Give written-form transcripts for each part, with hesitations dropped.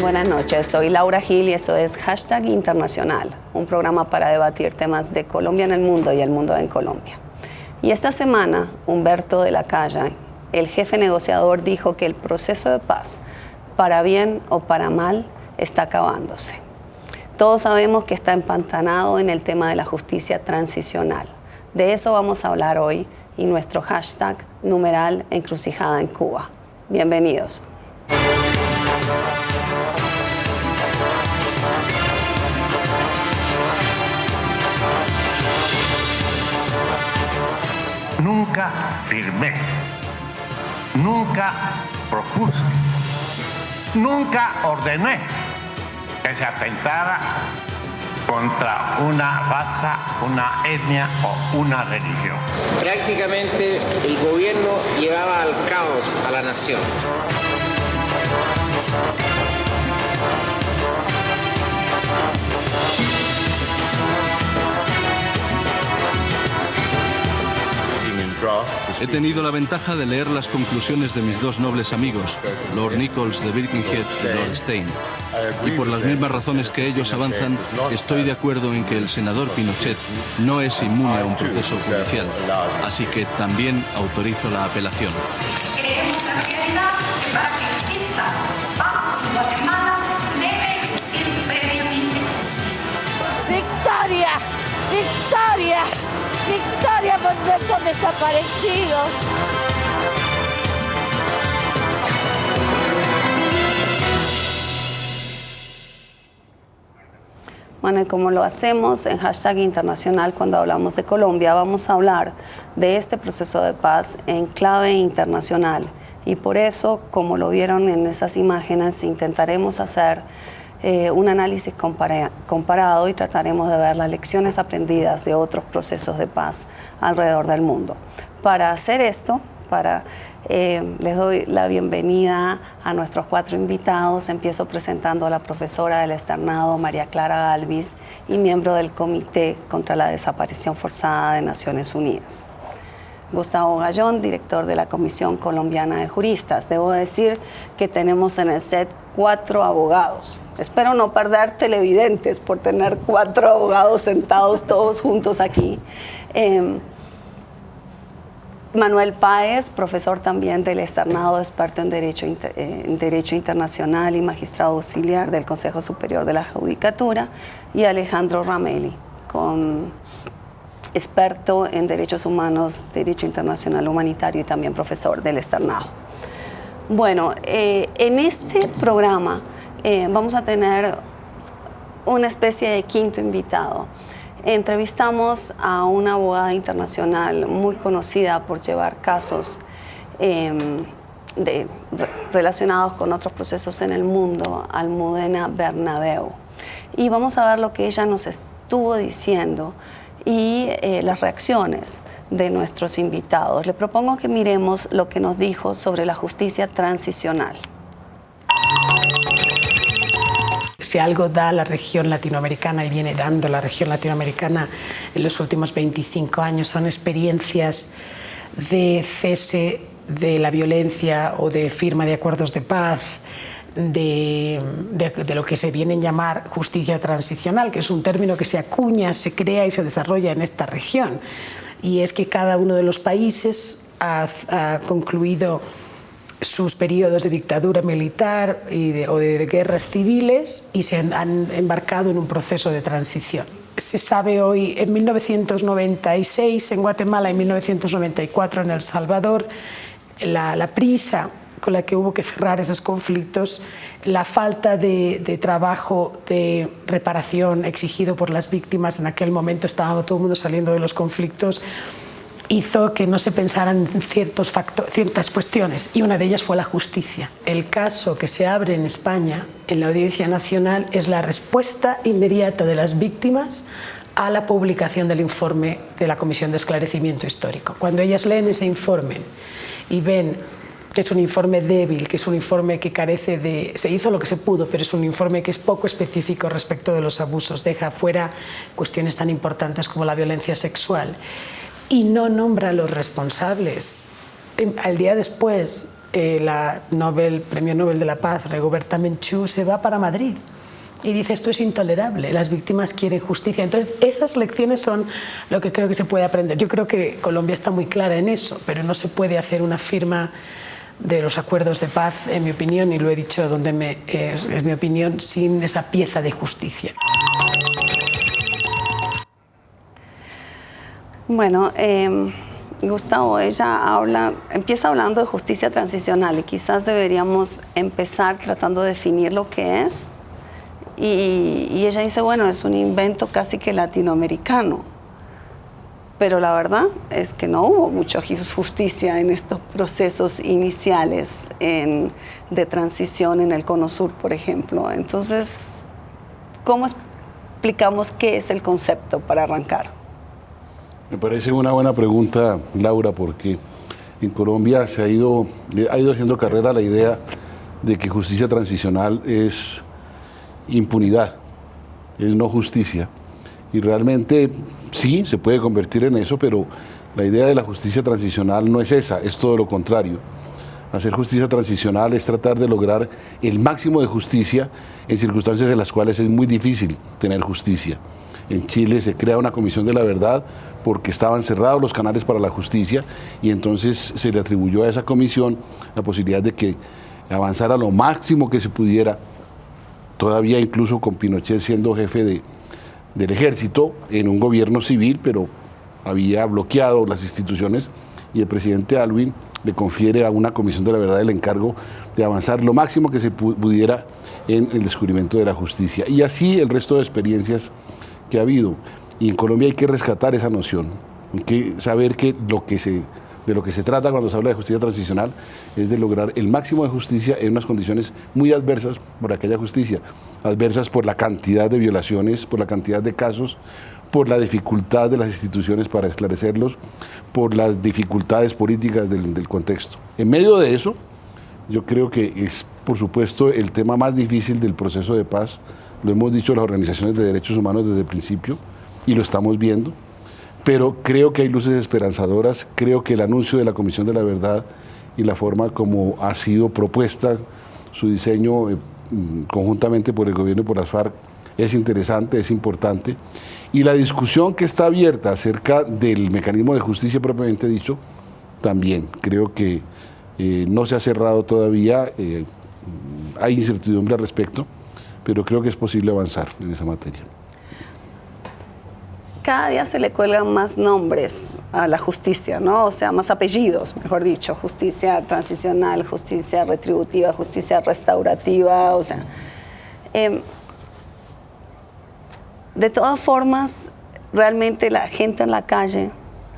Buenas noches, soy Laura Gil y esto es Hashtag Internacional, un programa para debatir temas de Colombia en el mundo y el mundo en Colombia. Y esta semana, Humberto de la Calle, el jefe negociador, dijo que el proceso de paz, para bien o para mal, está acabándose. Todos sabemos que está empantanado en el tema de la justicia transicional. De eso vamos a hablar hoy y nuestro hashtag numeral encrucijada en Cuba. Bienvenidos. Nunca firmé, nunca propuse, nunca ordené que se atentara contra una raza, una etnia o una religión. Prácticamente el gobierno llevaba al caos a la nación. He tenido la ventaja de leer las conclusiones de mis dos nobles amigos, Lord Nichols de Birkenhead y Lord Stein. Y por las mismas razones que ellos avanzan, estoy de acuerdo en que el senador Pinochet no es inmune a un proceso judicial. Así que también autorizo la apelación. Creemos en realidad que para que exista paz en Guatemala debe existir previamente justicia. ¡Victoria! ¡Victoria! ¡Victoria por nuestros desaparecidos! Bueno, y como lo hacemos en Hashtag Internacional cuando hablamos de Colombia, vamos a hablar de este proceso de paz en clave internacional. Y por eso, como lo vieron en esas imágenes, intentaremos hacer un análisis comparado y trataremos de ver las lecciones aprendidas de otros procesos de paz alrededor del mundo. Para hacer esto, les doy la bienvenida a nuestros 4 invitados. Empiezo presentando a la profesora del externado María Clara Galvis y miembro del Comité contra la Desaparición Forzada de Naciones Unidas. Gustavo Gallón, director de la Comisión Colombiana de Juristas. Debo decir que tenemos en el set 4 abogados. Espero no perder televidentes por tener 4 abogados sentados todos juntos aquí. Manuel Páez, profesor también del externado, experto en Derecho Internacional y magistrado auxiliar del Consejo Superior de la Judicatura. Y Alejandro Ramelli, experto en Derechos Humanos, Derecho Internacional Humanitario y también profesor del externado. Bueno, en este programa vamos a tener una especie de quinto invitado. Entrevistamos a una abogada internacional muy conocida por llevar casos relacionados con otros procesos en el mundo, Almudena Bernabeu. Y vamos a ver lo que ella nos estuvo diciendo y las reacciones de nuestros invitados. Le propongo que miremos lo que nos dijo sobre la justicia transicional. Si algo da la región latinoamericana y viene dando la región latinoamericana en los últimos 25 años son experiencias de cese de la violencia o de firma de acuerdos de paz, de lo que se viene a llamar justicia transicional, que es un término que se acuña, se crea y se desarrolla en esta región. Y es que cada uno de los países ha concluido sus periodos de dictadura militar o de guerras civiles y se han embarcado en un proceso de transición. Se sabe hoy, en 1996 en Guatemala y en 1994 en El Salvador, la prisa con la que hubo que cerrar esos conflictos, la falta de trabajo de reparación exigido por las víctimas, en aquel momento estaba todo el mundo saliendo de los conflictos, hizo que no se pensaran en ciertas cuestiones, y una de ellas fue la justicia. El caso que se abre en España, en la Audiencia Nacional, es la respuesta inmediata de las víctimas a la publicación del informe de la Comisión de Esclarecimiento Histórico. Cuando ellas leen ese informe y ven que es un informe débil, que es un informe que carece de... Se hizo lo que se pudo, pero es un informe que es poco específico respecto de los abusos, deja fuera cuestiones tan importantes como la violencia sexual y no nombra a los responsables. Al día después, la Premio Nobel de la Paz, Rigoberta Menchú, se va para Madrid y dice: esto es intolerable, las víctimas quieren justicia. Entonces, esas lecciones son lo que creo que se puede aprender. Yo creo que Colombia está muy clara en eso, pero no se puede hacer una firma de los acuerdos de paz, en mi opinión, y lo he dicho donde es mi opinión, sin esa pieza de justicia. Bueno, Gustavo, ella empieza hablando de justicia transicional y quizás deberíamos empezar tratando de definir lo que es. Y ella dice, bueno, es un invento casi que latinoamericano. Pero la verdad es que no hubo mucha justicia en estos procesos iniciales de transición en el Cono Sur, por ejemplo. Entonces, ¿cómo explicamos qué es el concepto para arrancar? Me parece una buena pregunta, Laura, porque en Colombia ha ido haciendo carrera la idea de que justicia transicional es impunidad, es no justicia. Y realmente sí, se puede convertir en eso, pero la idea de la justicia transicional no es esa, es todo lo contrario. Hacer justicia transicional es tratar de lograr el máximo de justicia en circunstancias en las cuales es muy difícil tener justicia. En Chile se crea una comisión de la verdad porque estaban cerrados los canales para la justicia y entonces se le atribuyó a esa comisión la posibilidad de que avanzara lo máximo que se pudiera, todavía incluso con Pinochet siendo jefe del ejército en un gobierno civil, pero había bloqueado las instituciones y el presidente Aylwin le confiere a una comisión de la verdad el encargo de avanzar lo máximo que se pudiera en el descubrimiento de la justicia. Y así el resto de experiencias que ha habido. Y en Colombia hay que rescatar esa noción, hay que saber que de lo que se trata cuando se habla de justicia transicional es de lograr el máximo de justicia en unas condiciones muy adversas por aquella justicia, adversas por la cantidad de violaciones, por la cantidad de casos, por la dificultad de las instituciones para esclarecerlos, por las dificultades políticas del contexto. En medio de eso, yo creo que es, por supuesto, el tema más difícil del proceso de paz. Lo hemos dicho las organizaciones de derechos humanos desde el principio y lo estamos viendo. Pero creo que hay luces esperanzadoras, creo que el anuncio de la Comisión de la Verdad y la forma como ha sido propuesta su diseño conjuntamente por el gobierno y por las FARC es interesante, es importante. Y la discusión que está abierta acerca del mecanismo de justicia propiamente dicho, también creo que no se ha cerrado todavía, hay incertidumbre al respecto, pero creo que es posible avanzar en esa materia. Cada día se le cuelgan más nombres a la justicia, ¿no? O sea, más apellidos, mejor dicho. Justicia transicional, justicia retributiva, justicia restaurativa, o sea. De todas formas, realmente la gente en la calle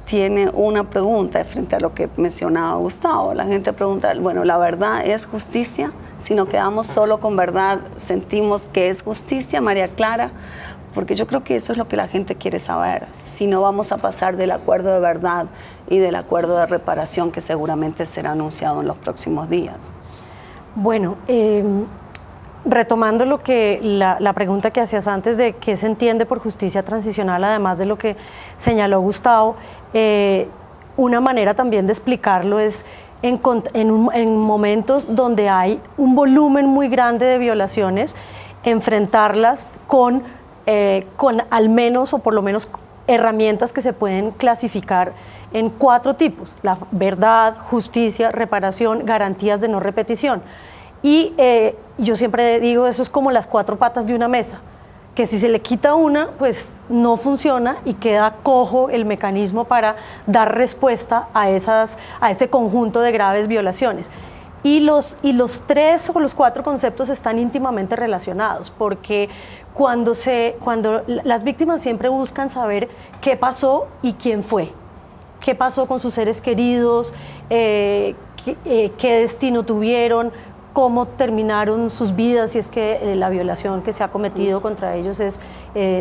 tiene una pregunta frente a lo que mencionaba Gustavo. La gente pregunta, bueno, ¿la verdad es justicia? Si nos quedamos solo con verdad, ¿sentimos que es justicia, María Clara? Porque yo creo que eso es lo que la gente quiere saber, si no vamos a pasar del acuerdo de verdad y del acuerdo de reparación que seguramente será anunciado en los próximos días. Bueno, retomando la pregunta que hacías antes de qué se entiende por justicia transicional, además de lo que señaló Gustavo, una manera también de explicarlo es en momentos donde hay un volumen muy grande de violaciones, enfrentarlas con al menos o por lo menos herramientas que se pueden clasificar en 4 tipos: la verdad, justicia, reparación, garantías de no repetición. Y yo siempre digo, eso es como las 4 patas de una mesa, que si se le quita una, pues no funciona y queda cojo el mecanismo para dar respuesta a ese conjunto de graves violaciones. Y los 3 o los 4 conceptos están íntimamente relacionados, porque cuando las víctimas siempre buscan saber qué pasó y quién fue, qué pasó con sus seres queridos, qué destino tuvieron, cómo terminaron sus vidas, si es que la violación que se ha cometido contra ellos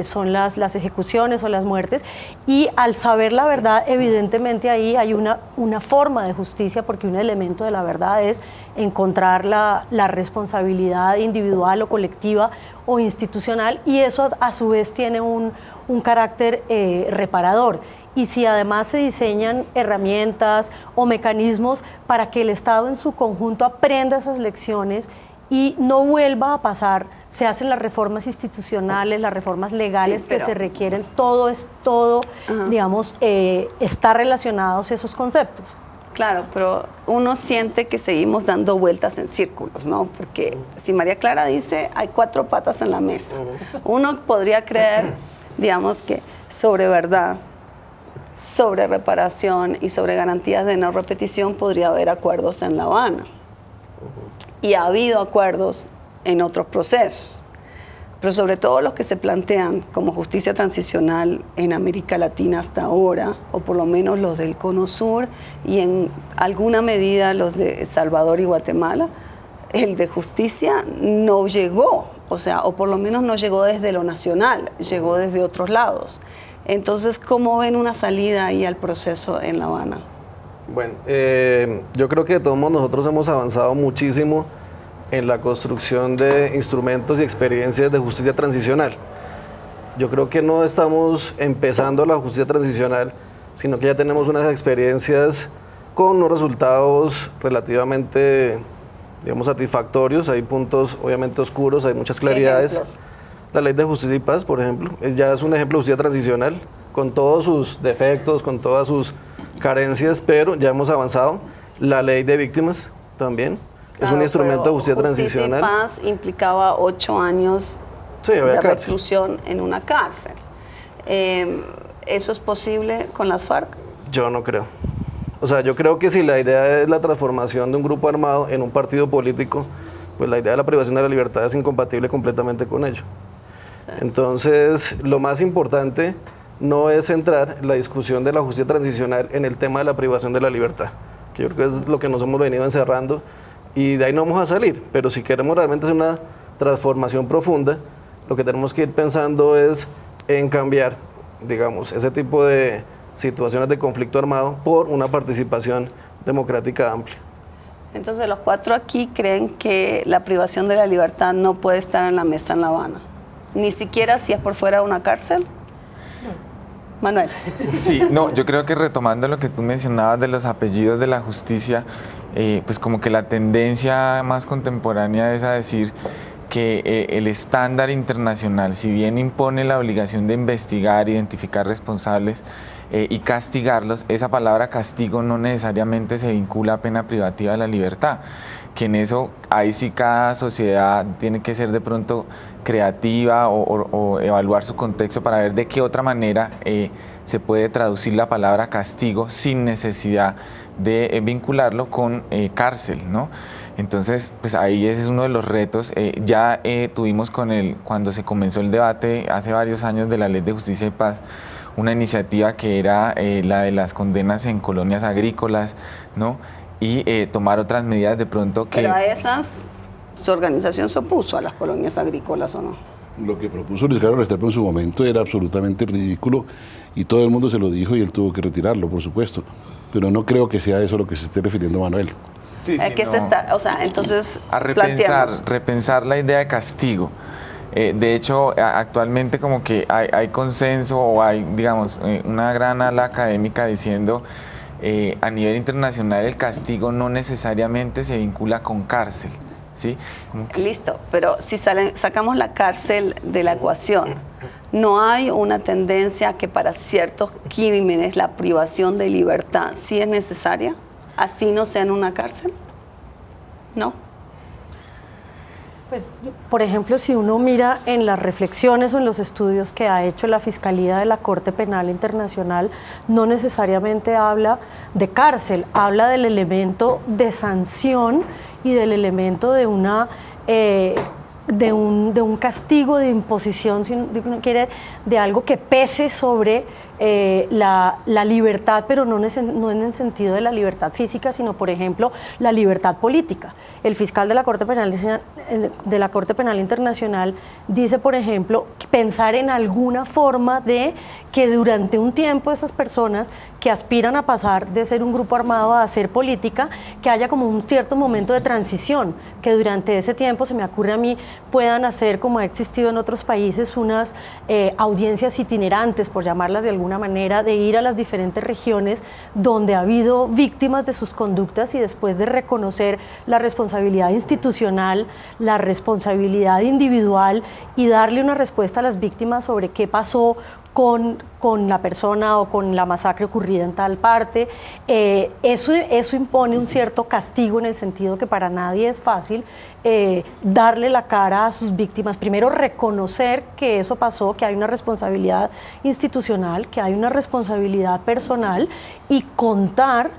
son las ejecuciones o las muertes. Y al saber la verdad, evidentemente ahí hay una forma de justicia, porque un elemento de la verdad es encontrar la responsabilidad individual o colectiva o institucional, y eso a su vez tiene un carácter reparador. Y si además se diseñan herramientas o mecanismos para que el Estado en su conjunto aprenda esas lecciones y no vuelva a pasar, se hacen las reformas institucionales, las reformas legales que se requieren, todo, digamos, está relacionados esos conceptos. Claro, pero uno siente que seguimos dando vueltas en círculos, ¿no? Porque si María Clara dice, hay 4 patas en la mesa, uno podría creer, digamos, que sobre verdad, sobre reparación y sobre garantías de no repetición podría haber acuerdos en La Habana. Y ha habido acuerdos en otros procesos. Pero sobre todo los que se plantean como justicia transicional en América Latina hasta ahora, o por lo menos los del Cono Sur y en alguna medida los de Salvador y Guatemala, el de justicia no llegó, o sea, o por lo menos no llegó desde lo nacional, llegó desde otros lados. Entonces, ¿cómo ven una salida ahí al proceso en La Habana? Bueno, yo creo que de todos modos nosotros hemos avanzado muchísimo en la construcción de instrumentos y experiencias de justicia transicional. Yo creo que no estamos empezando la justicia transicional, sino que ya tenemos unas experiencias con unos resultados relativamente, digamos, satisfactorios. Hay puntos obviamente oscuros, hay muchas claridades. La Ley de Justicia y Paz, por ejemplo, ya es un ejemplo de justicia transicional, con todos sus defectos, con todas sus carencias, pero ya hemos avanzado. La Ley de Víctimas también es un instrumento de justicia transicional. Justicia y Paz implicaba 8 años de reclusión en una cárcel. ¿Eso es posible con las FARC? Yo no creo. O sea, yo creo que si la idea es la transformación de un grupo armado en un partido político, pues la idea de la privación de la libertad es incompatible completamente con ello. Entonces, lo más importante no es centrar la discusión de la justicia transicional en el tema de la privación de la libertad, que yo creo que es lo que nos hemos venido encerrando, y de ahí no vamos a salir. Pero si queremos realmente hacer una transformación profunda, lo que tenemos que ir pensando es en cambiar, digamos, ese tipo de situaciones de conflicto armado por una participación democrática amplia. Entonces, los 4 aquí creen que la privación de la libertad no puede estar en la mesa en La Habana, ni siquiera si es por fuera de una cárcel. Manuel. Sí, no, yo creo que retomando lo que tú mencionabas de los apellidos de la justicia, pues como que la tendencia más contemporánea es a decir que el estándar internacional, si bien impone la obligación de investigar, identificar responsables y castigarlos, esa palabra castigo no necesariamente se vincula a pena privativa de la libertad, que en eso ahí sí cada sociedad tiene que ser de pronto creativa o evaluar su contexto para ver de qué otra manera se puede traducir la palabra castigo sin necesidad de vincularlo con cárcel, ¿no? Entonces, pues ahí ese es uno de los retos. Ya tuvimos cuando se comenzó el debate hace varios años de la Ley de Justicia y Paz, una iniciativa que era la de las condenas en colonias agrícolas, ¿no? Y tomar otras medidas de pronto que... Pero a esas, ¿su organización se opuso a las colonias agrícolas o no? Lo que propuso Luis Carlos Restrepo en su momento era absolutamente ridículo y todo el mundo se lo dijo y él tuvo que retirarlo, por supuesto. Pero no creo que sea eso lo que se esté refiriendo Manuel. Sí, sí, ¿Qué no. se está, o sea, entonces a repensar la idea de castigo. De hecho, actualmente como que hay consenso o hay, digamos, una gran ala académica diciendo a nivel internacional el castigo no necesariamente se vincula con cárcel, ¿sí? Listo, pero si sacamos la cárcel de la ecuación, ¿no hay una tendencia a que para ciertos crímenes la privación de libertad sí es necesaria? ¿Así no sea en una cárcel? ¿No? Pues, por ejemplo, si uno mira en las reflexiones o en los estudios que ha hecho la Fiscalía de la Corte Penal Internacional, no necesariamente habla de cárcel, habla del elemento de sanción y del elemento de una de un castigo, de imposición, si uno quiere, de algo que pese sobre la libertad, pero no en el sentido de la libertad física, sino, por ejemplo, la libertad política. El fiscal de la Corte Penal Internacional dice, por ejemplo, pensar en alguna forma de que durante un tiempo esas personas que aspiran a pasar de ser un grupo armado a hacer política, que haya como un cierto momento de transición, que durante ese tiempo, se me ocurre a mí, puedan hacer, como ha existido en otros países, unas audiencias itinerantes, por llamarlas de alguna manera, de ir a las diferentes regiones donde ha habido víctimas de sus conductas y después de reconocer la responsabilidad institucional, la responsabilidad individual y darle una respuesta a las víctimas sobre qué pasó con la persona o con la masacre ocurrida en tal parte. Eso impone un cierto castigo, en el sentido que para nadie es fácil darle la cara a sus víctimas. Primero, reconocer que eso pasó, que hay una responsabilidad institucional, que hay una responsabilidad personal, y contar,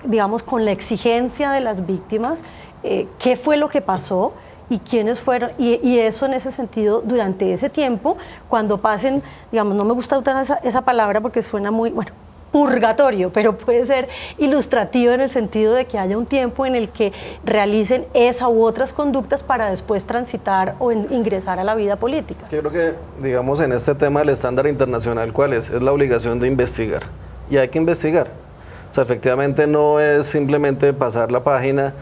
digamos, con la exigencia de las víctimas, qué fue lo que pasó y quiénes fueron, y eso en ese sentido, durante ese tiempo, cuando pasen, digamos, no me gusta usar esa palabra porque suena muy, bueno, purgatorio, pero puede ser ilustrativo en el sentido de que haya un tiempo en el que realicen esa u otras conductas para después transitar o ingresar a la vida política. Es que yo creo que, digamos, en este tema del estándar internacional, ¿cuál es? Es la obligación de investigar, y hay que investigar. O sea, efectivamente no es simplemente pasar la página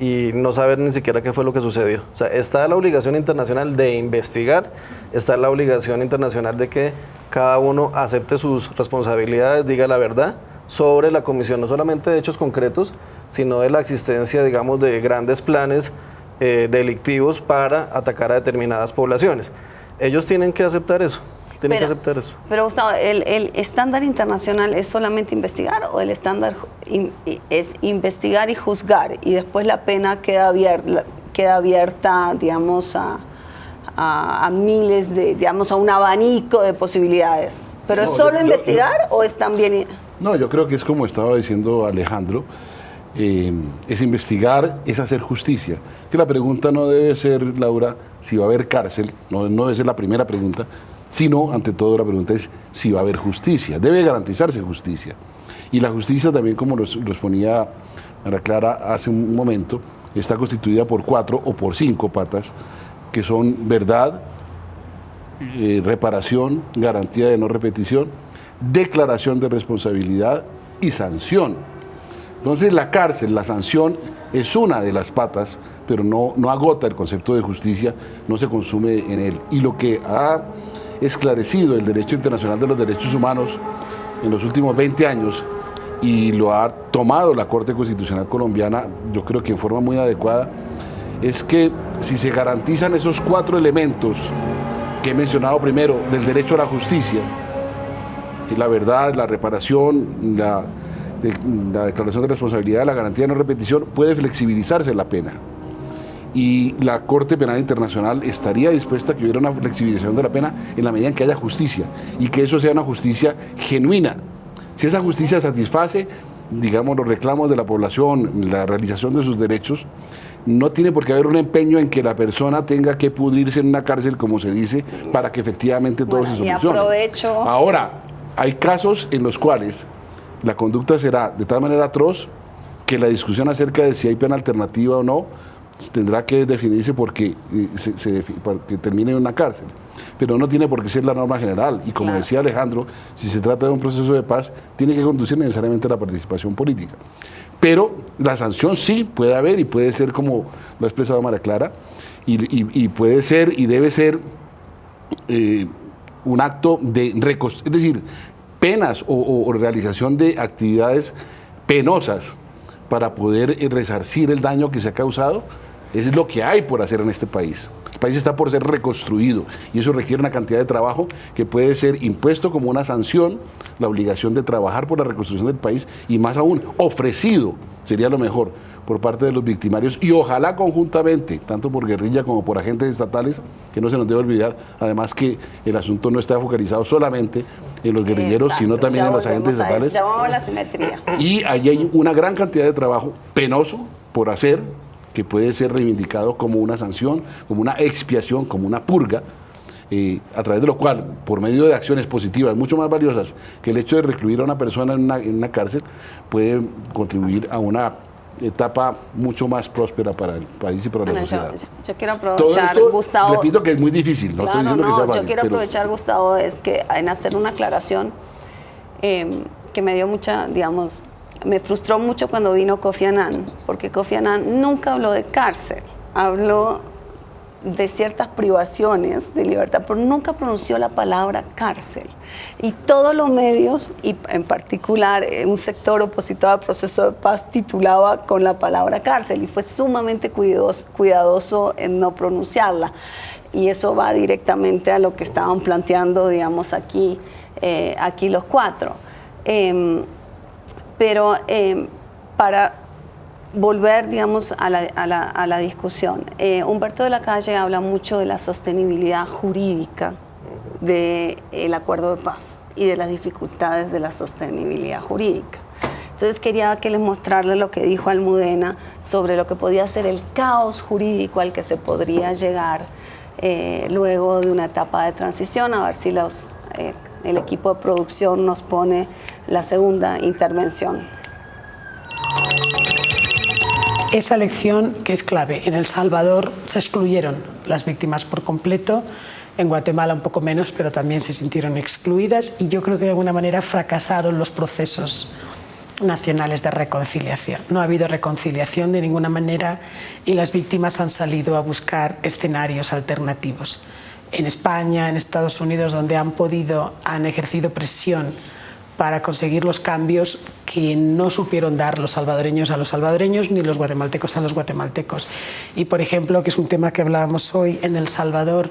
y no saber ni siquiera qué fue lo que sucedió. O sea, está la obligación internacional de investigar, está la obligación internacional de que cada uno acepte sus responsabilidades, diga la verdad sobre la comisión, no solamente de hechos concretos, sino de la existencia, digamos, de grandes planes delictivos para atacar a determinadas poblaciones. Ellos tienen que aceptar eso. Tienen que aceptar eso. Pero Gustavo, ¿el estándar internacional es solamente investigar, o el estándar es investigar y juzgar, y después la pena queda abierta, digamos, a miles de, digamos, a un abanico de posibilidades? ¿Pero es solo investigar o es también...? No, yo creo que es como estaba diciendo Alejandro, es investigar, es hacer justicia. Que la pregunta no debe ser, Laura, si va a haber cárcel, no debe ser la primera pregunta, sino, ante todo, la pregunta es si va a haber justicia. Debe garantizarse justicia. Y la justicia también, como lo exponía María Clara hace un momento, está constituida por 4 o por 5 patas, que son verdad, reparación, garantía de no repetición, declaración de responsabilidad y sanción. Entonces, la cárcel, la sanción, es una de las patas, pero no agota el concepto de justicia, no se consume en él. Y lo que ha esclarecido el derecho internacional de los derechos humanos en los últimos 20 años, y lo ha tomado la Corte Constitucional colombiana, yo creo que en forma muy adecuada, es que si se garantizan esos 4 elementos que he mencionado primero, del derecho a la justicia, la verdad, la reparación, la declaración de responsabilidad, la garantía de no repetición, puede flexibilizarse la pena. Y la Corte Penal Internacional estaría dispuesta a que hubiera una flexibilización de la pena en la medida en que haya justicia, y que eso sea una justicia genuina. Si esa justicia satisface, digamos, los reclamos de la población, la realización de sus derechos, no tiene por qué haber un empeño en que la persona tenga que pudrirse en una cárcel, como se dice, para que efectivamente todo se solucione. Ahora, hay casos en los cuales la conducta será de tal manera atroz que la discusión acerca de si hay pena alternativa o no tendrá que definirse porque termine en una cárcel. Pero no tiene por qué ser la norma general. Y como decía Alejandro, si se trata de un proceso de paz, tiene que conducir necesariamente a la participación política. Pero la sanción sí puede haber, y puede ser, como lo ha expresado María Clara, y puede ser y debe ser un acto de reconstrucción, es decir, penas o realización de actividades penosas para poder resarcir el daño que se ha causado. Es lo que hay por hacer en este país. El país está por ser reconstruido, y eso requiere una cantidad de trabajo que puede ser impuesto como una sanción, la obligación de trabajar por la reconstrucción del país, y más aún ofrecido, sería lo mejor, por parte de los victimarios, y ojalá conjuntamente, tanto por guerrilla como por agentes estatales, que no se nos debe olvidar, además, que el asunto no está focalizado solamente en los guerrilleros, sino también en los agentes estatales. Ya vamos a la simetría. Y allí hay una gran cantidad de trabajo penoso por hacer, que puede ser reivindicado como una sanción, como una expiación, como una purga, a través de lo cual, por medio de acciones positivas, mucho más valiosas que el hecho de recluir a una persona en una cárcel, puede contribuir a una etapa mucho más próspera para el país y para la sociedad. Yo quiero aprovechar, todo esto, Gustavo. Repito que es muy difícil, no estoy diciendo que sea fácil. Yo quiero aprovechar, Gustavo, es que en hacer una aclaración que me dio mucha, digamos, me frustró mucho cuando vino Kofi Annan, porque Kofi Annan nunca habló de cárcel, habló de ciertas privaciones de libertad, pero nunca pronunció la palabra cárcel. Y todos los medios, y en particular un sector opositor al proceso de paz, titulaba con la palabra cárcel, y fue sumamente cuidadoso en no pronunciarla. Y eso va directamente a lo que estaban planteando, digamos, aquí los cuatro. Para volver, digamos, a la discusión, Humberto de la Calle habla mucho de la sostenibilidad jurídica del acuerdo de paz y de las dificultades de la sostenibilidad jurídica. Entonces quería que les mostrarles lo que dijo Almudena sobre lo que podía ser el caos jurídico al que se podría llegar luego de una etapa de transición. A ver si el equipo de producción nos pone la segunda intervención. Esa lección que es clave. En El Salvador se excluyeron las víctimas por completo, en Guatemala un poco menos, pero también se sintieron excluidas, y yo creo que de alguna manera fracasaron los procesos nacionales de reconciliación. No ha habido reconciliación de ninguna manera y las víctimas han salido a buscar escenarios alternativos. En España, en Estados Unidos, donde han ejercido presión para conseguir los cambios que no supieron dar los salvadoreños a los salvadoreños ni los guatemaltecos a los guatemaltecos. Y, por ejemplo, que es un tema que hablábamos hoy, en El Salvador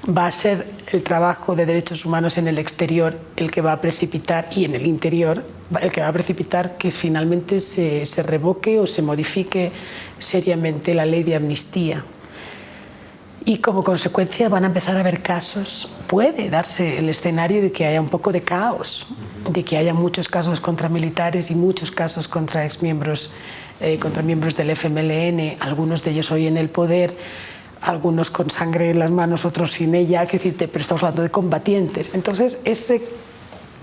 va a ser el trabajo de derechos humanos en el exterior el que va a precipitar, y en el interior, el que va a precipitar que finalmente se revoque o se modifique seriamente la ley de amnistía. Y como consecuencia van a empezar a haber casos, puede darse el escenario de que haya un poco de caos, de que haya muchos casos contra militares y muchos casos contra exmiembros, contra miembros del FMLN, algunos de ellos hoy en el poder, algunos con sangre en las manos, otros sin ella, quiero decirte, pero estamos hablando de combatientes. Entonces, ese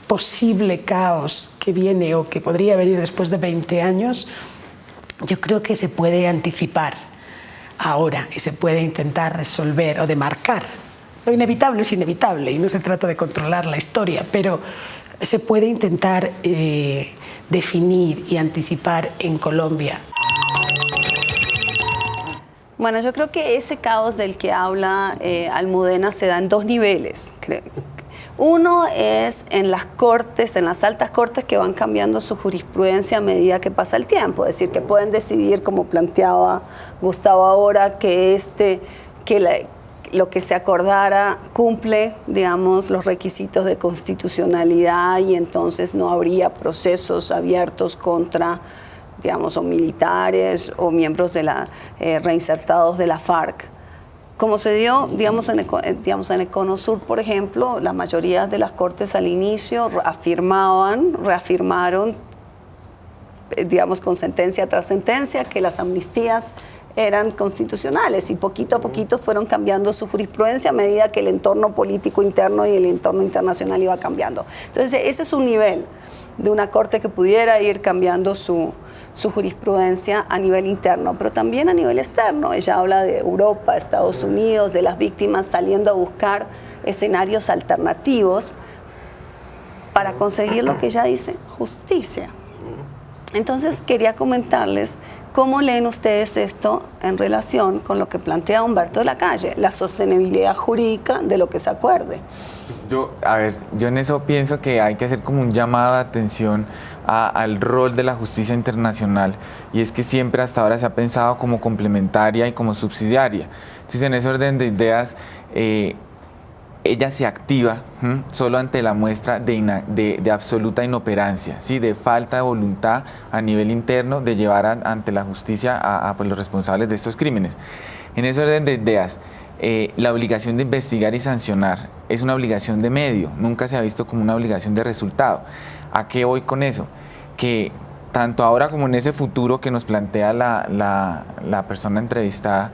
posible caos que viene o que podría venir después de 20 años, yo creo que se puede anticipar ahora y se puede intentar resolver o demarcar. Lo inevitable es inevitable y no se trata de controlar la historia, pero se puede intentar definir y anticipar en Colombia. Bueno, yo creo que ese caos del que habla Almudena se da en dos niveles. Uno es en las cortes, en las altas cortes, que van cambiando su jurisprudencia a medida que pasa el tiempo. Es decir, que pueden decidir, como planteaba Gustavo ahora, que lo que se acordara cumple, digamos, los requisitos de constitucionalidad, y entonces no habría procesos abiertos contra, digamos, o militares o miembros de reinsertados de la FARC. Como se dio, digamos, en el Cono Sur, por ejemplo, la mayoría de las cortes al inicio reafirmaron, digamos, con sentencia tras sentencia, que las amnistías eran constitucionales, y poquito a poquito fueron cambiando su jurisprudencia a medida que el entorno político interno y el entorno internacional iba cambiando. Entonces, ese es un nivel de una corte que pudiera ir cambiando su jurisprudencia a nivel interno, pero también a nivel externo. Ella habla de Europa, Estados Unidos, de las víctimas saliendo a buscar escenarios alternativos para conseguir lo que ella dice, justicia. Entonces quería comentarles cómo leen ustedes esto en relación con lo que plantea Humberto de la Calle, la sostenibilidad jurídica de lo que se acuerde. Yo en eso pienso que hay que hacer como un llamado de atención al rol de la justicia internacional, y es que siempre hasta ahora se ha pensado como complementaria y como subsidiaria. Entonces, en ese orden de ideas, ella se activa solo ante la muestra de absoluta inoperancia, ¿sí? De falta de voluntad a nivel interno de llevar ante la justicia a los responsables de estos crímenes. En ese orden de ideas, la obligación de investigar y sancionar es una obligación de medio, nunca se ha visto como una obligación de resultado. ¿A qué voy con eso? Que tanto ahora como en ese futuro que nos plantea la persona entrevistada,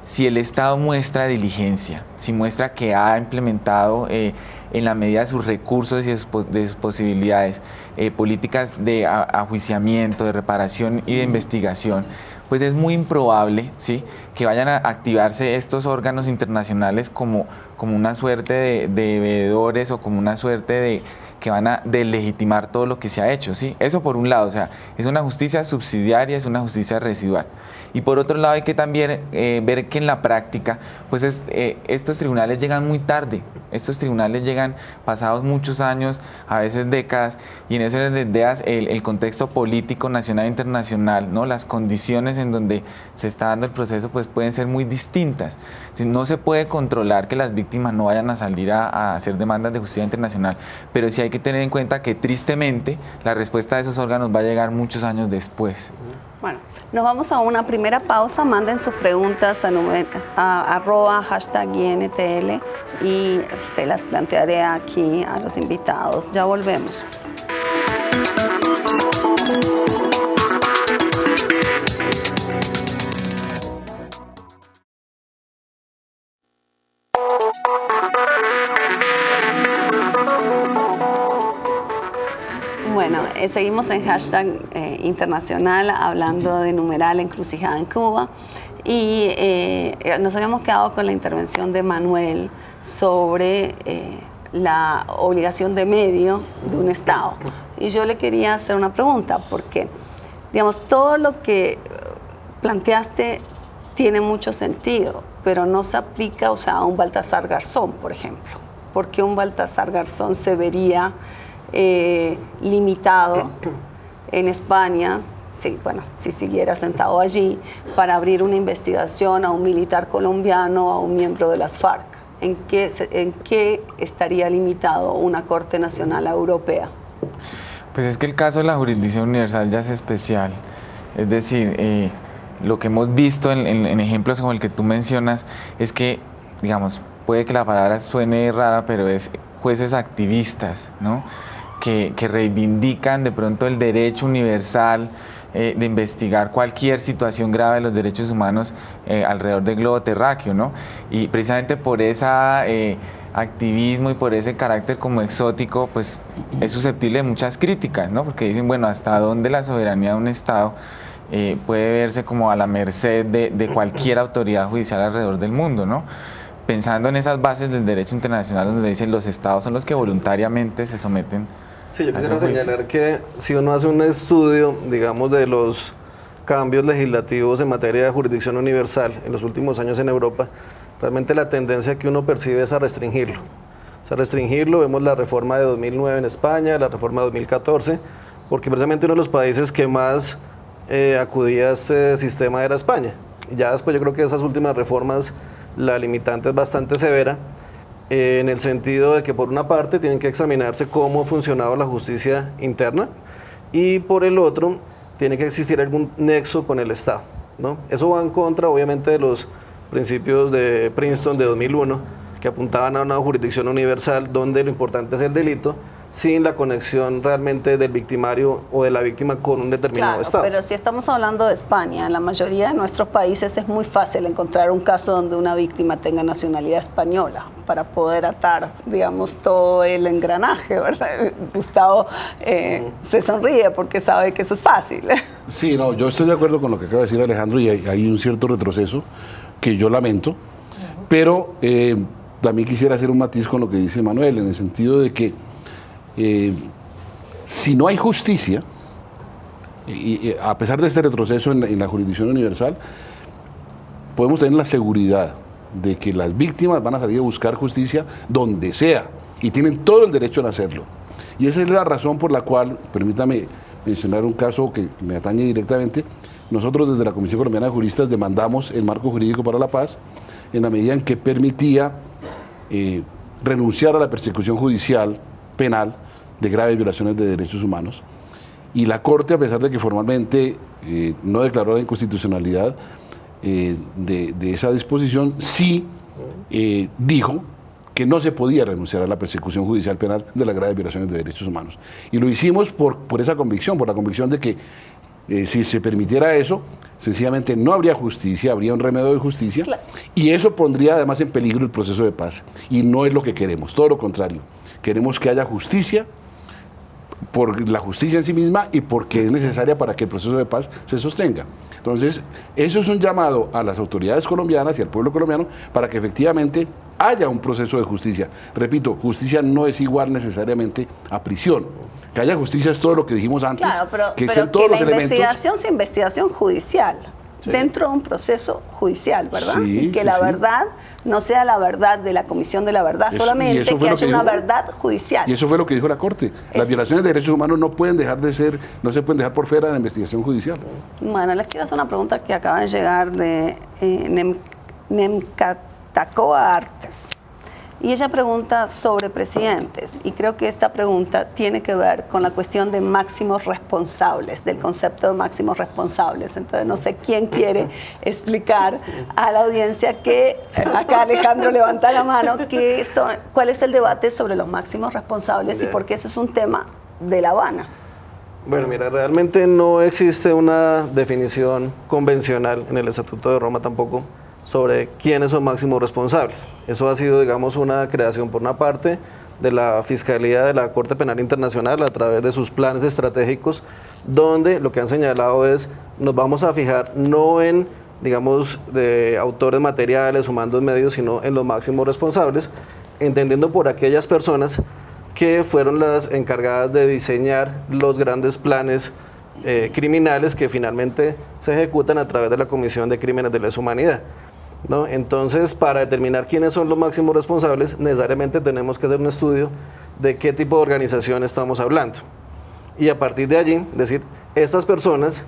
si el Estado muestra diligencia, si muestra que ha implementado en la medida de sus recursos y de sus posibilidades políticas de ajuiciamiento, de reparación y de investigación, pues es muy improbable, ¿sí?, que vayan a activarse estos órganos internacionales como una suerte de veedores o como una suerte de que van a deslegitimar todo lo que se ha hecho, ¿sí? Eso por un lado, o sea, es una justicia subsidiaria, es una justicia residual. Y por otro lado hay que también ver que en la práctica, pues estos tribunales llegan muy tarde, estos tribunales llegan pasados muchos años, a veces décadas, y en eso les dedas el contexto político nacional e internacional, ¿no? Las condiciones en donde se está dando el proceso pues pueden ser muy distintas. Entonces, no se puede controlar que las víctimas no vayan a salir a hacer demandas de justicia internacional, pero sí hay que tener en cuenta que tristemente la respuesta de esos órganos va a llegar muchos años después. Bueno, nos vamos a una primera pausa. Manden sus preguntas a @INTL y se las plantearé aquí a los invitados. Ya volvemos. Bueno, seguimos en hashtag internacional hablando de numeral encrucijada en Cuba y nos habíamos quedado con la intervención de Manuel sobre la obligación de medio de un Estado. Y yo le quería hacer una pregunta porque, digamos, todo lo que planteaste tiene mucho sentido, pero no se aplica, o sea, a un Baltasar Garzón, por ejemplo. ¿Por qué un Baltasar Garzón se vería limitado en España, sí, bueno, si siguiera sentado allí, para abrir una investigación a un militar colombiano, a un miembro de las FARC? ¿En qué estaría limitado una Corte Nacional Europea? Pues es que el caso de la jurisdicción universal ya es especial. Es decir, lo que hemos visto en ejemplos como el que tú mencionas es que, digamos, puede que la palabra suene rara, pero es jueces activistas, ¿no?, que reivindican de pronto el derecho universal de investigar cualquier situación grave de los derechos humanos alrededor del globo terráqueo, ¿no? Y precisamente por ese activismo y por ese carácter como exótico, pues es susceptible de muchas críticas, ¿no? Porque dicen, bueno, ¿hasta dónde la soberanía de un Estado puede verse como a la merced de cualquier autoridad judicial alrededor del mundo, ¿no? Pensando en esas bases del derecho internacional donde dicen los Estados son los que voluntariamente se someten. Sí, yo quisiera señalar que si uno hace un estudio, digamos, de los cambios legislativos en materia de jurisdicción universal en los últimos años en Europa, realmente la tendencia que uno percibe es a restringirlo. O sea, restringirlo, vemos la reforma de 2009 en España, la reforma de 2014, porque precisamente uno de los países que más acudía a este sistema era España. Y ya después yo creo que esas últimas reformas, la limitante es bastante severa, en el sentido de que por una parte tienen que examinarse cómo ha funcionado la justicia interna y por el otro tiene que existir algún nexo con el Estado, ¿no? Eso va en contra obviamente de los principios de Princeton de 2001 que apuntaban a una jurisdicción universal donde lo importante es el delito sin la conexión realmente del victimario o de la víctima con un determinado Estado. Pero si estamos hablando de España, en la mayoría de nuestros países es muy fácil encontrar un caso donde una víctima tenga nacionalidad española para poder atar, digamos, todo el engranaje, ¿verdad? Gustavo se sonríe porque sabe que eso es fácil. Sí, no, yo estoy de acuerdo con lo que acaba de decir Alejandro y hay un cierto retroceso que yo lamento, pero también quisiera hacer un matiz con lo que dice Manuel, en el sentido de que si no hay justicia, y a pesar de este retroceso en la jurisdicción universal, podemos tener la seguridad de que las víctimas van a salir a buscar justicia donde sea y tienen todo el derecho a hacerlo. Y esa es la razón por la cual, permítame mencionar un caso que me atañe directamente, nosotros desde la Comisión Colombiana de Juristas demandamos el marco jurídico para la paz en la medida en que permitía renunciar a la persecución judicial penal de graves violaciones de derechos humanos. Y la Corte, a pesar de que formalmente no declaró la inconstitucionalidad de esa disposición, sí dijo que no se podía renunciar a la persecución judicial penal de las graves violaciones de derechos humanos. Y lo hicimos por esa convicción, por la convicción de que Si se permitiera eso, sencillamente no habría justicia, habría un remedio de justicia, Claro. y eso pondría además en peligro el proceso de paz. Y no es lo que queremos, todo lo contrario. Queremos que haya justicia por la justicia en sí misma y porque es necesaria para que el proceso de paz se sostenga. Entonces, eso es un llamado a las autoridades colombianas y al pueblo colombiano para que efectivamente haya un proceso de justicia. Repito, justicia no es igual necesariamente a prisión. Que haya justicia es todo lo que dijimos antes, Claro, pero sean todos los la elementos. investigación sea investigación judicial, Sí. dentro de un proceso judicial, ¿verdad? Sí, y que sí, la sí. verdad no sea la verdad de la Comisión de la Verdad, Eso- y solamente eso fue que lo haya que una dijo- verdad judicial. Y eso fue lo que dijo la Corte. Las violaciones de derechos humanos no pueden dejar de ser, no se pueden dejar por fuera de la investigación judicial. Bueno, les quiero hacer una pregunta que acaba de llegar de Nemcatacoa Artes. Y ella pregunta sobre presidentes, y creo que esta pregunta tiene que ver con la cuestión de máximos responsables, del concepto de máximos responsables. Entonces, no sé quién quiere explicar a la audiencia que, acá Alejandro levanta la mano, cuál es el debate sobre los máximos responsables y por qué ese es un tema de La Habana. Bueno, mira, realmente no existe una definición convencional en el Estatuto de Roma tampoco sobre quiénes son máximos responsables. Eso ha sido, digamos, una creación por una parte de la Fiscalía de la Corte Penal Internacional a través de sus planes estratégicos, donde lo que han señalado es, nos vamos a fijar no en, digamos, de autores materiales o mandos medios, sino en los máximos responsables, entendiendo por aquellas personas que fueron las encargadas de diseñar los grandes planes criminales que finalmente se ejecutan a través de la Comisión de Crímenes de Lesa Humanidad, ¿no? Entonces, para determinar quiénes son los máximos responsables, necesariamente tenemos que hacer un estudio de qué tipo de organización estamos hablando. Y a partir de allí, decir, estas personas,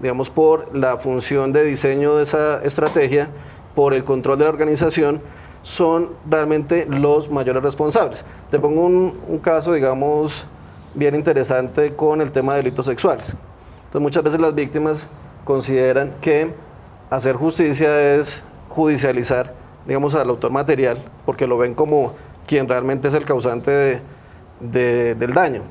digamos, por la función de diseño de esa estrategia, por el control de la organización, son realmente los mayores responsables. Te pongo un caso, digamos, bien interesante con el tema de delitos sexuales. Entonces, muchas veces las víctimas consideran que hacer justicia es judicializar, digamos, al autor material, porque lo ven como quien realmente es el causante del daño.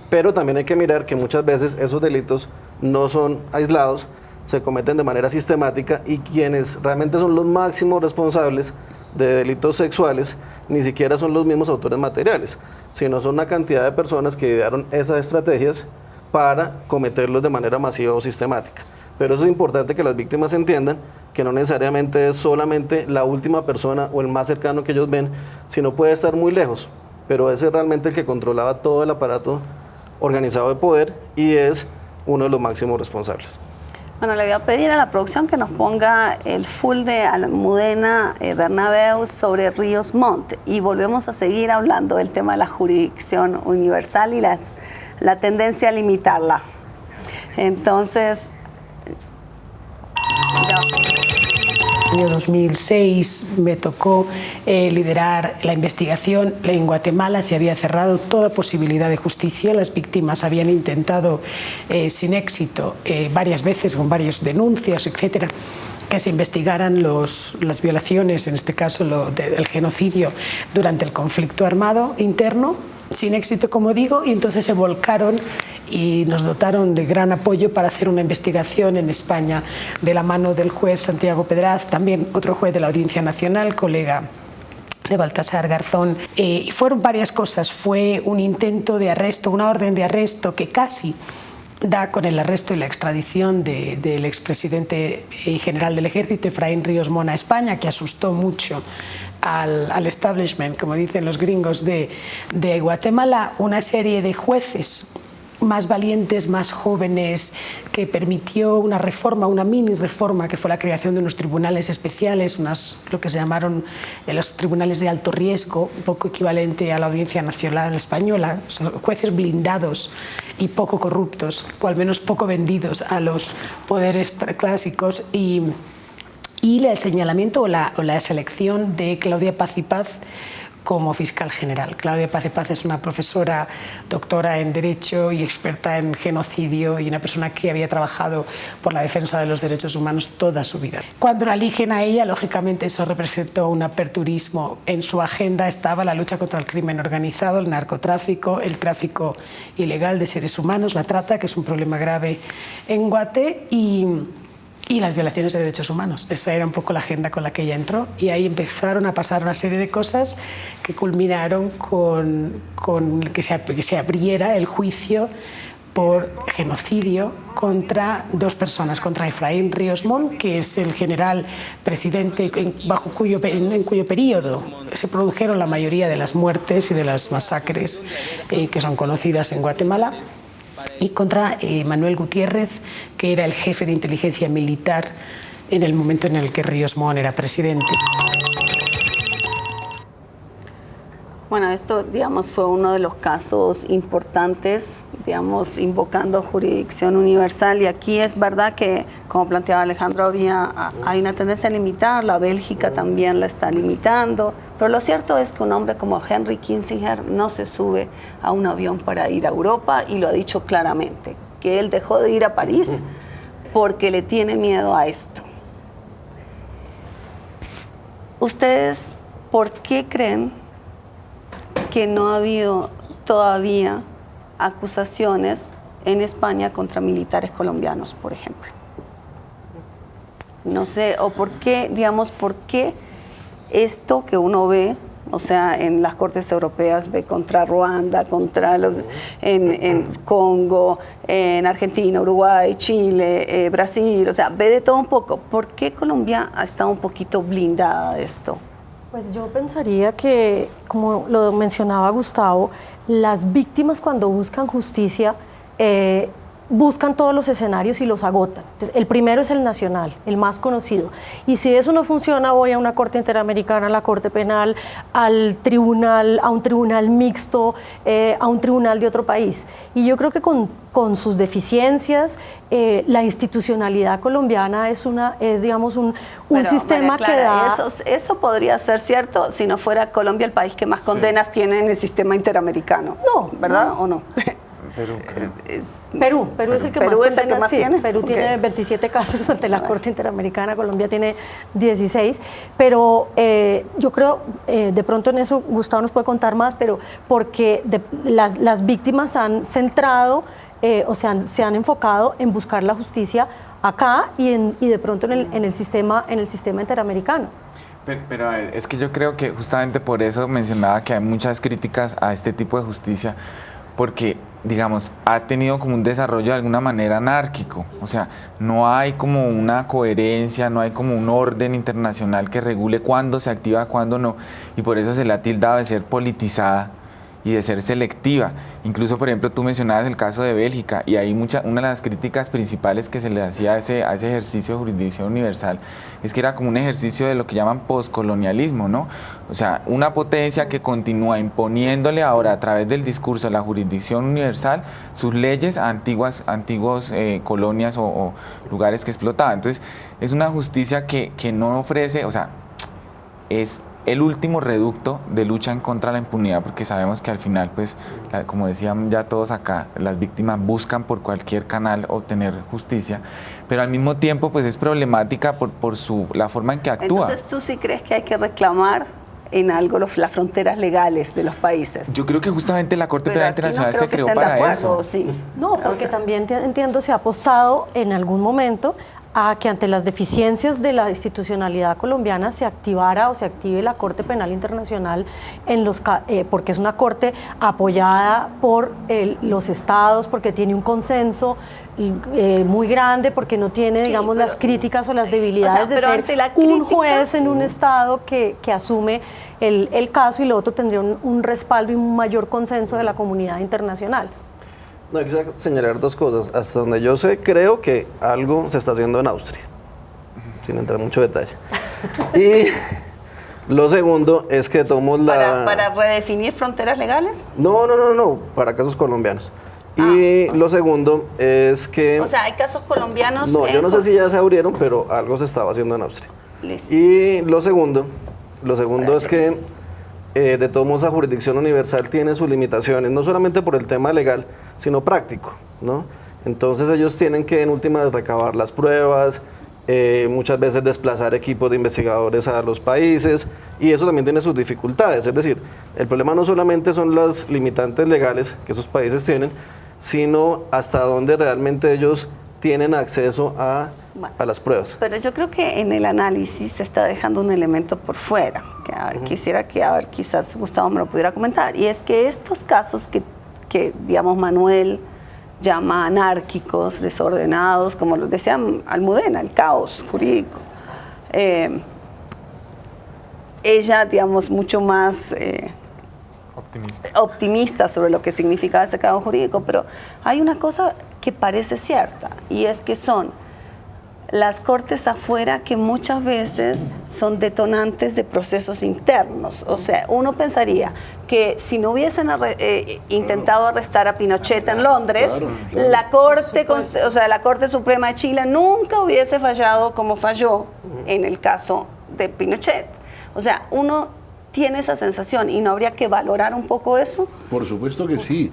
Pero también hay que mirar que muchas veces esos delitos no son aislados, se cometen de manera sistemática y quienes realmente son los máximos responsables de delitos sexuales ni siquiera son los mismos autores materiales, sino son una cantidad de personas que idearon esas estrategias para cometerlos de manera masiva o sistemática. Pero eso es importante que las víctimas entiendan que no necesariamente es solamente la última persona o el más cercano que ellos ven, sino puede estar muy lejos, pero ese es realmente el que controlaba todo el aparato organizado de poder y es uno de los máximos responsables. Bueno, le voy a pedir a la producción que nos ponga el full de Almudena Bernabeu sobre Ríos Montt y volvemos a seguir hablando del tema de la jurisdicción universal y la tendencia a limitarla. Entonces, ya. En el año 2006 me tocó liderar la investigación. En Guatemala se había cerrado toda posibilidad de justicia. Las víctimas habían intentado sin éxito varias veces con varias denuncias, etcétera, que se investigaran las violaciones, en este caso el genocidio durante el conflicto armado interno, sin éxito, como digo, y entonces se volcaron y nos dotaron de gran apoyo para hacer una investigación en España de la mano del juez Santiago Pedraz, también otro juez de la Audiencia Nacional, colega de Baltasar Garzón. Y fueron varias cosas. Fue un intento de arresto, una orden de arresto que casi da con el arresto y la extradición del expresidente y general del Ejército, Efraín Ríos Montt, a España, que asustó mucho al establishment, como dicen los gringos, de Guatemala. Una serie de jueces más valientes, más jóvenes, que permitió una reforma, una mini reforma, que fue la creación de unos tribunales especiales, lo que se llamaron los tribunales de alto riesgo, un poco equivalente a la Audiencia Nacional Española, o sea, jueces blindados y poco corruptos, o al menos poco vendidos a los poderes clásicos, y el señalamiento o la selección de Claudia Paz y Paz como fiscal general. Claudia Paz de Paz es una profesora, doctora en Derecho y experta en genocidio y una persona que había trabajado por la defensa de los derechos humanos toda su vida. Cuando la eligen a ella, lógicamente eso representó un aperturismo. En su agenda estaba la lucha contra el crimen organizado, el narcotráfico, el tráfico ilegal de seres humanos, la trata, que es un problema grave en Guate, y las violaciones de derechos humanos. Esa era un poco la agenda con la que ella entró, y ahí empezaron a pasar una serie de cosas que culminaron con que se abriera el juicio por genocidio contra dos personas, contra Efraín Ríos Montt, que es el general presidente en cuyo periodo se produjeron la mayoría de las muertes y de las masacres que son conocidas en Guatemala, y contra Manuel Gutiérrez, que era el jefe de inteligencia militar en el momento en el que Ríos Montt era presidente. Bueno, esto, digamos, fue uno de los casos importantes, digamos, invocando jurisdicción universal, y aquí es verdad que, como planteaba Alejandro, hay una tendencia a limitarla, Bélgica también la está limitando, pero lo cierto es que un hombre como Henry Kissinger no se sube a un avión para ir a Europa, y lo ha dicho claramente, que él dejó de ir a París porque le tiene miedo a esto. ¿Ustedes por qué creen que no ha habido todavía acusaciones en España contra militares colombianos, por ejemplo? No sé, o por qué, digamos, por qué esto que uno ve, o sea, en las Cortes Europeas ve contra Ruanda, contra en Congo, en Argentina, Uruguay, Chile, Brasil, o sea, ve de todo un poco. ¿Por qué Colombia ha estado un poquito blindada de esto? Pues yo pensaría que, como lo mencionaba Gustavo, las víctimas cuando buscan justicia buscan todos los escenarios y los agotan. Entonces, el primero es el nacional, el más conocido. Y si eso no funciona, voy a una corte interamericana, a la corte penal, al tribunal, a un tribunal mixto, a un tribunal de otro país. Y yo creo que con sus deficiencias, la institucionalidad colombiana es digamos, un sistema que da... Eso podría ser cierto si no fuera Colombia el país que más condenas tiene en el sistema interamericano. No. ¿Verdad o no? Perú es el que más tiene. Perú tiene 27 casos ante la Corte Interamericana, Colombia tiene 16, pero yo creo, de pronto en eso Gustavo nos puede contar más, pero porque las víctimas han centrado, se han enfocado en buscar la justicia acá y de pronto en el sistema interamericano. Pero a ver, es que yo creo que justamente por eso mencionaba que hay muchas críticas a este tipo de justicia, porque, digamos, ha tenido como un desarrollo de alguna manera anárquico, o sea, no hay como una coherencia, no hay como un orden internacional que regule cuándo se activa, cuándo no, y por eso se le ha tildado de ser politizada y de ser selectiva. Incluso, por ejemplo, tú mencionabas el caso de Bélgica, y ahí una de las críticas principales que se le hacía a ese ejercicio de jurisdicción universal es que era como un ejercicio de lo que llaman poscolonialismo, ¿no? O sea, una potencia que continúa imponiéndole ahora a través del discurso de la jurisdicción universal sus leyes a antiguas colonias o lugares que explotaban. Entonces, es una justicia que no ofrece, o sea, es el último reducto de lucha en contra de la impunidad, porque sabemos que al final, pues, como decían ya todos acá, las víctimas buscan por cualquier canal obtener justicia, pero al mismo tiempo, pues, es problemática por la forma en que actúa. Entonces, ¿tú sí crees que hay que reclamar en algo las fronteras legales de los países? Yo creo que justamente la Corte Penal Internacional se creó para eso. Sí. No, porque también entiendo se ha apostado en algún momento a que ante las deficiencias de la institucionalidad colombiana se activara o se active la Corte Penal Internacional porque es una corte apoyada por los estados, porque tiene un consenso muy grande, porque no tiene, digamos, las críticas o las debilidades de ser un juez en un estado que asume el caso, y lo otro tendría un respaldo y un mayor consenso de la comunidad internacional. No, hay que señalar dos cosas. Hasta donde yo sé, creo que algo se está haciendo en Austria, sin entrar en mucho detalle. Y lo segundo es que tomamos ¿Para redefinir fronteras legales? No, para casos colombianos. Y lo segundo es que... O sea, ¿hay casos colombianos? No, yo no sé si ya se abrieron, pero algo se estaba haciendo en Austria. Listo. Y lo segundo es que de todos modos, la jurisdicción universal tiene sus limitaciones, no solamente por el tema legal, sino práctico, ¿no? Entonces ellos tienen que en últimas recabar las pruebas, muchas veces desplazar equipos de investigadores a los países, y eso también tiene sus dificultades. Es decir, el problema no solamente son las limitantes legales que esos países tienen, sino hasta dónde realmente ellos tienen acceso a las pruebas. Pero yo creo que en el análisis se está dejando un elemento por fuera, que quisiera que quizás Gustavo me lo pudiera comentar, y es que estos casos que digamos, Manuel llama anárquicos, desordenados, como los decía Almudena, el caos jurídico. Ella, digamos, mucho más optimista sobre lo que significaba ese caos jurídico, pero hay una cosa que parece cierta, y es que son las cortes afuera que muchas veces son detonantes de procesos internos. O sea, uno pensaría que si no hubiesen intentado arrestar a Pinochet en Londres, la Corte Suprema de Chile nunca hubiese fallado como falló en el caso de Pinochet. O sea, uno tiene esa sensación, y no habría que valorar un poco eso. Por supuesto que sí.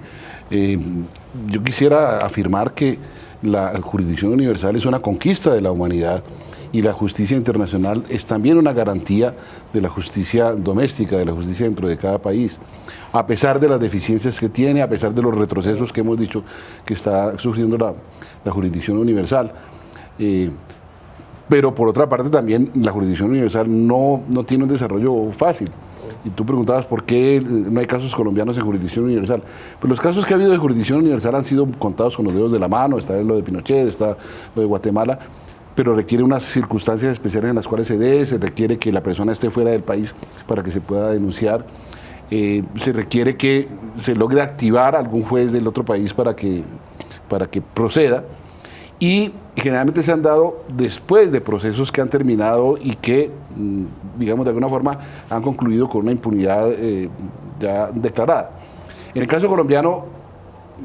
Yo quisiera afirmar que la jurisdicción universal es una conquista de la humanidad, y la justicia internacional es también una garantía de la justicia doméstica, de la justicia dentro de cada país, a pesar de las deficiencias que tiene, a pesar de los retrocesos que hemos dicho que está sufriendo la jurisdicción universal. Pero por otra parte también la jurisdicción universal no tiene un desarrollo fácil. Y tú preguntabas por qué no hay casos colombianos en jurisdicción universal. Pues los casos que ha habido de jurisdicción universal han sido contados con los dedos de la mano. Está lo de Pinochet, está lo de Guatemala, pero requiere unas circunstancias especiales en las cuales se requiere que la persona esté fuera del país para que se pueda denunciar. Se requiere que se logre activar algún juez del otro país para que proceda. Y generalmente se han dado después de procesos que han terminado y que, digamos, de alguna forma han concluido con una impunidad ya declarada. En el caso colombiano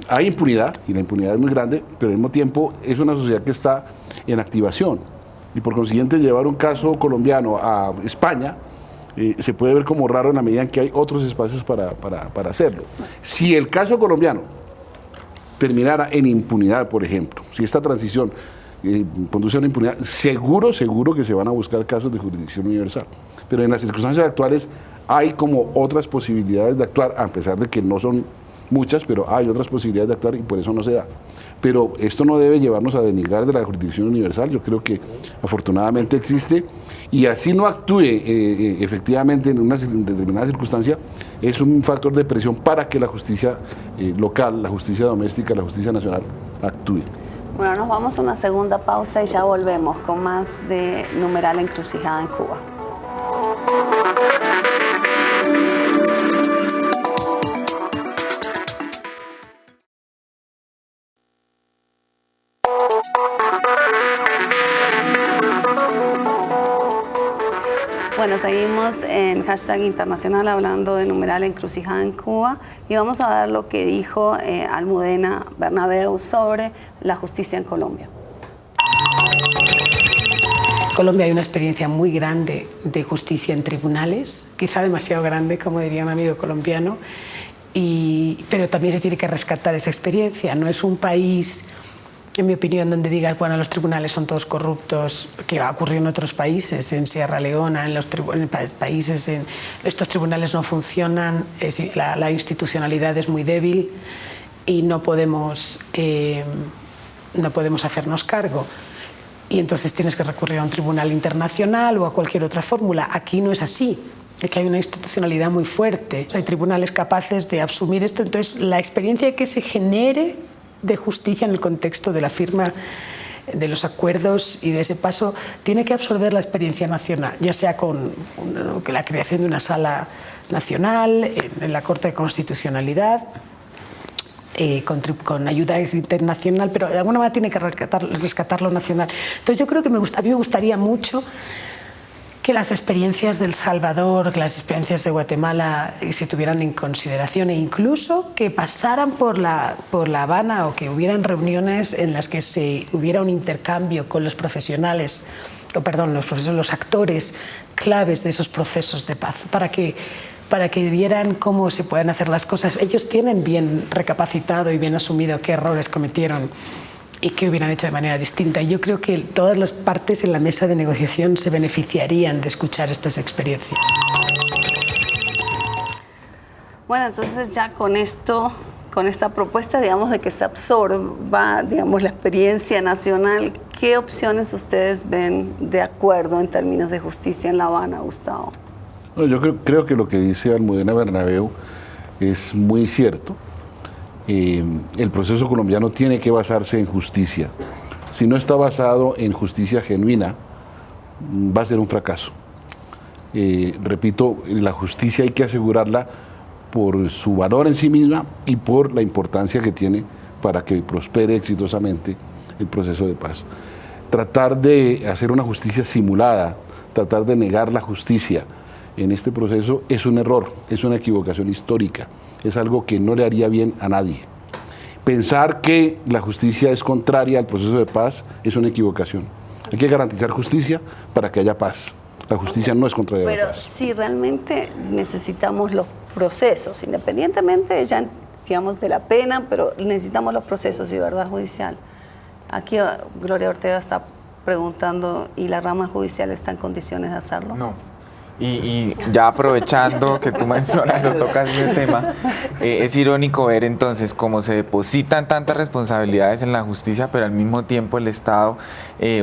hay impunidad, y la impunidad es muy grande, pero al mismo tiempo es una sociedad que está en activación. Y por consiguiente, llevar un caso colombiano a España se puede ver como raro en la medida en que hay otros espacios para hacerlo. Si el caso colombiano terminara en impunidad, por ejemplo, si esta transición conduce a una impunidad, seguro que se van a buscar casos de jurisdicción universal. Pero en las circunstancias actuales hay como otras posibilidades de actuar, a pesar de que no son muchas, pero hay otras posibilidades de actuar, y por eso no se da. Pero esto no debe llevarnos a denigrar de la jurisdicción universal. Yo creo que afortunadamente existe, y así no actúe efectivamente en una determinada circunstancia, es un factor de presión para que la justicia local, la justicia doméstica, la justicia nacional actúe. Bueno, nos vamos a una segunda pausa y ya volvemos con más de Numeral Encrucijada en Cuba. Bueno, seguimos en Hashtag Internacional hablando de Numeral Encrucijada en Cuba, y vamos a ver lo que dijo Almudena Bernabeu sobre la justicia en Colombia. En Colombia hay una experiencia muy grande de justicia en tribunales, quizá demasiado grande, como diría un amigo colombiano, pero también se tiene que rescatar esa experiencia. No es un país, en mi opinión, donde digas, bueno, los tribunales son todos corruptos, que ha ocurrido en otros países, en Sierra Leona, en países, estos tribunales no funcionan, la institucionalidad es muy débil y no podemos hacernos cargo. Y entonces tienes que recurrir a un tribunal internacional o a cualquier otra fórmula. Aquí no es así. Aquí hay una institucionalidad muy fuerte. Hay tribunales capaces de asumir esto. Entonces, la experiencia que se genere de justicia en el contexto de la firma de los acuerdos y de ese paso tiene que absorber la experiencia nacional, ya sea con la creación de una sala nacional, en la Corte de Constitucionalidad, con ayuda internacional, pero de alguna manera tiene que rescatar lo nacional. Entonces yo creo que a mí me gustaría mucho que las experiencias de El Salvador, que las experiencias de Guatemala se tuvieran en consideración, e incluso que pasaran por La Habana, o que hubieran reuniones en las que hubiera un intercambio con los profesionales, los actores claves de esos procesos de paz, para que para que vieran cómo se pueden hacer las cosas. Ellos tienen bien recapacitado y bien asumido qué errores cometieron y qué hubieran hecho de manera distinta. Yo creo que todas las partes en la mesa de negociación se beneficiarían de escuchar estas experiencias. Bueno, entonces ya con esto, con esta propuesta, digamos, de que se absorba, digamos, la experiencia nacional, ¿qué opciones ustedes ven de acuerdo en términos de justicia en La Habana, Gustavo? Bueno, yo creo que lo que dice Almudena Bernabeu es muy cierto. El proceso colombiano tiene que basarse en justicia. Si no está basado en justicia genuina, va a ser un fracaso. Repito, la justicia hay que asegurarla por su valor en sí misma y por la importancia que tiene para que prospere exitosamente el proceso de paz. Tratar de hacer una justicia simulada, tratar de negar la justicia en este proceso es un error, es una equivocación histórica, es algo que no le haría bien a nadie. Pensar que la justicia es contraria al proceso de paz es una equivocación. Hay que garantizar justicia para que haya paz. La justicia no es contraria a la paz. Pero si realmente necesitamos los procesos, independientemente ya, digamos, de la pena, pero necesitamos los procesos y verdad judicial. Aquí Gloria Ortega está preguntando, ¿y la rama judicial está en condiciones de hacerlo? No. Y ya aprovechando que tú mencionas o tocas ese tema, es irónico ver entonces cómo se depositan tantas responsabilidades en la justicia, pero al mismo tiempo el Estado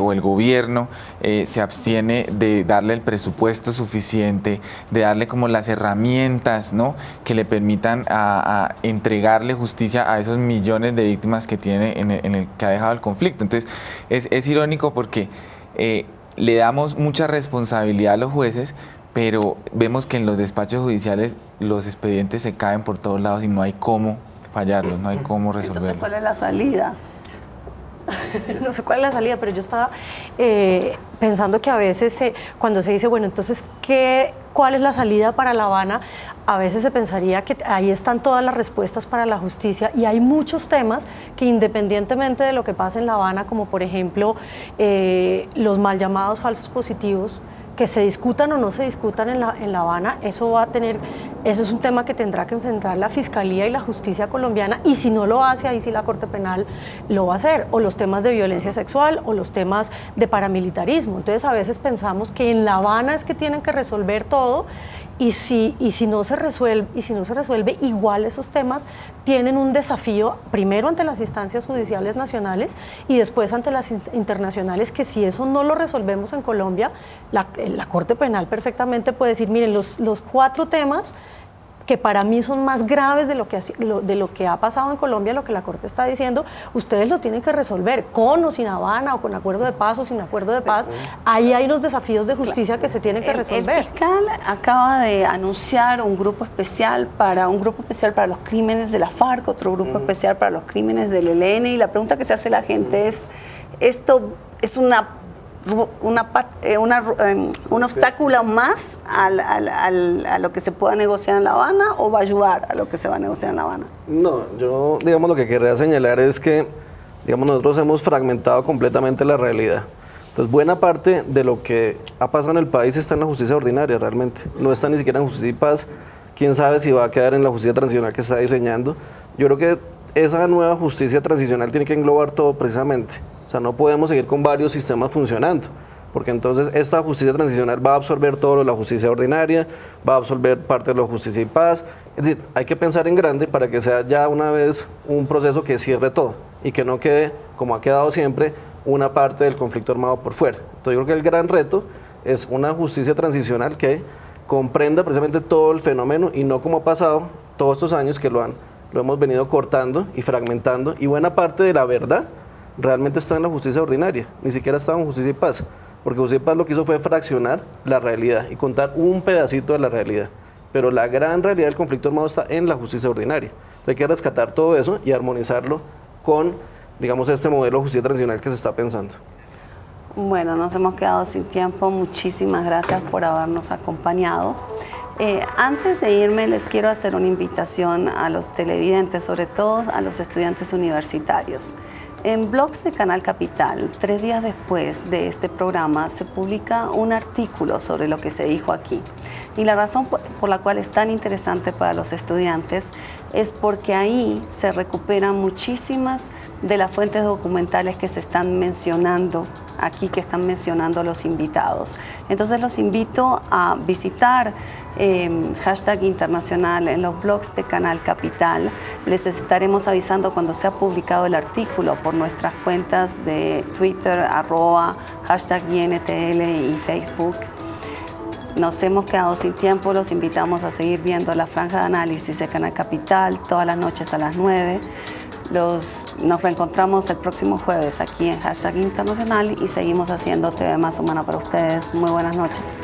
o el gobierno se abstiene de darle el presupuesto suficiente, de darle como las herramientas, ¿no?, que le permitan a entregarle justicia a esos millones de víctimas que tiene en el que ha dejado el conflicto. Entonces es irónico porque le damos mucha responsabilidad a los jueces, pero vemos que en los despachos judiciales los expedientes se caen por todos lados y no hay cómo fallarlos, no hay cómo resolverlos. Entonces, ¿cuál es la salida? No sé cuál es la salida, pero yo estaba pensando que a veces cuando se dice, bueno, entonces, ¿cuál es la salida para La Habana? A veces se pensaría que ahí están todas las respuestas para la justicia y hay muchos temas que independientemente de lo que pase en La Habana, como por ejemplo los mal llamados falsos positivos, que se discutan o no se discutan en La Habana, eso es un tema que tendrá que enfrentar la Fiscalía y la Justicia colombiana, y si no lo hace, ahí sí la Corte Penal lo va a hacer, o los temas de violencia sexual, o los temas de paramilitarismo. Entonces a veces pensamos que en La Habana es que tienen que resolver todo, y si no se resuelve, igual esos temas tienen un desafío, primero ante las instancias judiciales nacionales y después ante las internacionales, que si eso no lo resolvemos en Colombia, la Corte Penal perfectamente puede decir, miren, los 4 temas que para mí son más graves de lo que ha pasado en Colombia, lo que la Corte está diciendo, ustedes lo tienen que resolver, con o sin Habana, o con acuerdo de paz o sin acuerdo de paz. Ahí hay los desafíos de justicia que se tienen que resolver. El fiscal acaba de anunciar un grupo especial para los crímenes de la FARC, otro grupo especial para los crímenes del ELN, y la pregunta que se hace la gente es, ¿esto es un obstáculo más a lo que se pueda negociar en La Habana, o va a ayudar a lo que se va a negociar en La Habana? No, yo, digamos, lo que querría señalar es que, digamos, nosotros hemos fragmentado completamente la realidad. Entonces, buena parte de lo que ha pasado en el país está en la justicia ordinaria, realmente. No está ni siquiera en justicia y paz. Quién sabe si va a quedar en la justicia transicional que está diseñando. Yo creo que esa nueva justicia transicional tiene que englobar todo, precisamente. O sea, no podemos seguir con varios sistemas funcionando, porque entonces esta justicia transicional va a absorber todo lo de la justicia ordinaria, va a absorber parte de la justicia y paz. Es decir, hay que pensar en grande para que sea ya una vez un proceso que cierre todo y que no quede, como ha quedado siempre, una parte del conflicto armado por fuera. Entonces yo creo que el gran reto es una justicia transicional que comprenda precisamente todo el fenómeno, y no como ha pasado todos estos años que lo hemos venido cortando y fragmentando, y buena parte de la verdad realmente está en la justicia ordinaria, ni siquiera está en justicia y paz, porque justicia y paz lo que hizo fue fraccionar la realidad y contar un pedacito de la realidad, pero la gran realidad del conflicto armado está en la justicia ordinaria. Entonces hay que rescatar todo eso y armonizarlo con, digamos, este modelo de justicia transicional que se está pensando. Bueno, nos hemos quedado sin tiempo. Muchísimas gracias por habernos acompañado. Antes de irme, les quiero hacer una invitación a los televidentes, sobre todo a los estudiantes universitarios. En blogs de Canal Capital, 3 días después de este programa, se publica un artículo sobre lo que se dijo aquí. Y la razón por la cual es tan interesante para los estudiantes es porque ahí se recuperan muchísimas de las fuentes documentales que se están mencionando aquí, que están mencionando los invitados. Entonces los invito a visitar Hashtag Internacional en los blogs de Canal Capital. Les estaremos avisando cuando sea publicado el artículo por nuestras cuentas de Twitter, @INTL y Facebook. Nos hemos quedado sin tiempo, los invitamos a seguir viendo la franja de análisis de Canal Capital todas las noches a las 9. Nos reencontramos el próximo jueves aquí en Hashtag Internacional y seguimos haciendo TV Más Humana para ustedes. Muy buenas noches.